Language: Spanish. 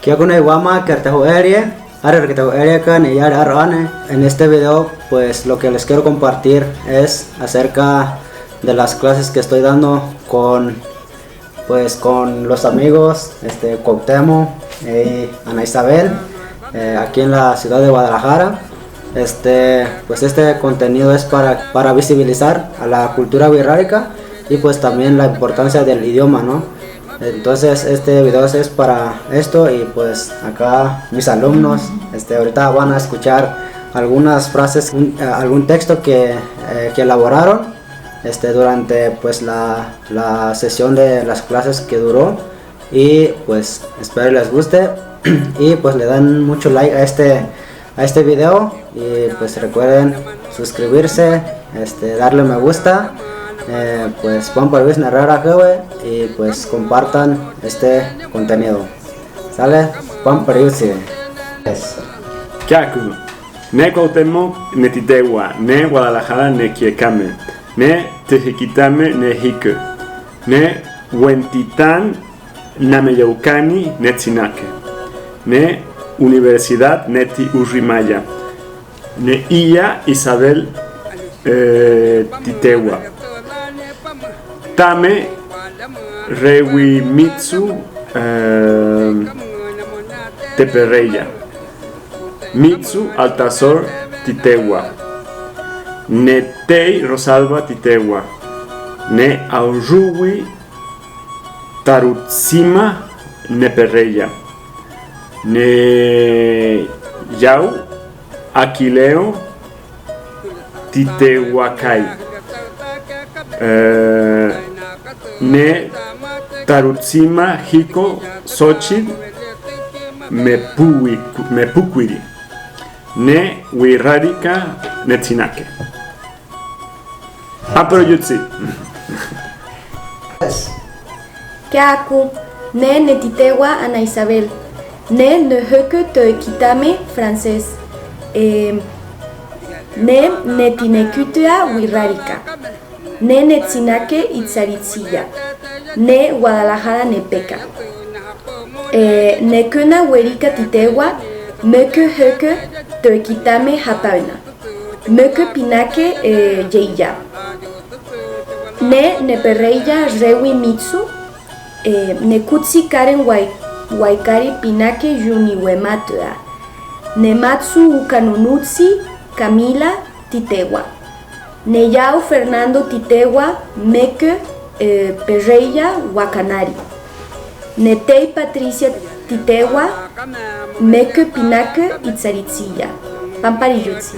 Kiakune Wama Kertejo Erie, Arerkitejo Eriekan y Arane. En este video pues lo que les quiero compartir es acerca de las clases que estoy dando con los amigos Cuauhtémoc y Ana Isabel aquí en la ciudad de Guadalajara. Pues este contenido es para visibilizar a la cultura wixárika y pues también la importancia del idioma, ¿no? Entonces este video es para esto y pues acá mis alumnos ahorita van a escuchar algunas frases, algún texto que elaboraron durante pues la sesión de las clases que duró, y pues espero les guste y pues le dan mucho like a este video, y pues recuerden suscribirse, darle me gusta, pues Juan Parvis Narrara y pues compartan este contenido. ¿Sale? Juan Parvis. Kyaku, ne Cuauhtémoc ne Titegua, ne Guadalajara ne Quiecame, ne Tejequitame ne Jique, ne Huentitán Nameyaucani ne Tzinaque, ne Universidad Neti Urrimaya, ne Iya Isabel Titegua, Tame Rewimitsu Tepereya, Mitsu Altazor Titegua, ne Tei Rosalba Titegua, ne Auruwi Tarutsima Nepereya, ne Yau Aquileo Titehuacay, ne Tarutsima Jico Xochitl Mepuquiri, ne Wixárika Netzinaque. Pero Yutzi. Kyaku, ne Netitegua Ana Isabel, ne Nehueke Tequitame francés, ne Netinekutea wixárika, ne Netzinaque Itzaritzilla, ne Guadalajara Nepeca, Nekuna Huerika Titegua, Meke Heke Tequitame Hapavena, Meke Pinaque Yeya, ne Nepereya Rewi Mitsu, Nekutsi Karen Waikari Pinaque Yuniwematua, Nematsu Ukanunutsi Camila Titegua, Neyao Fernando Titegua Meke Pereya Wakanari, Netei Patricia Titegua Meke Pinaque Itzaritzilla. Pampariyutsi.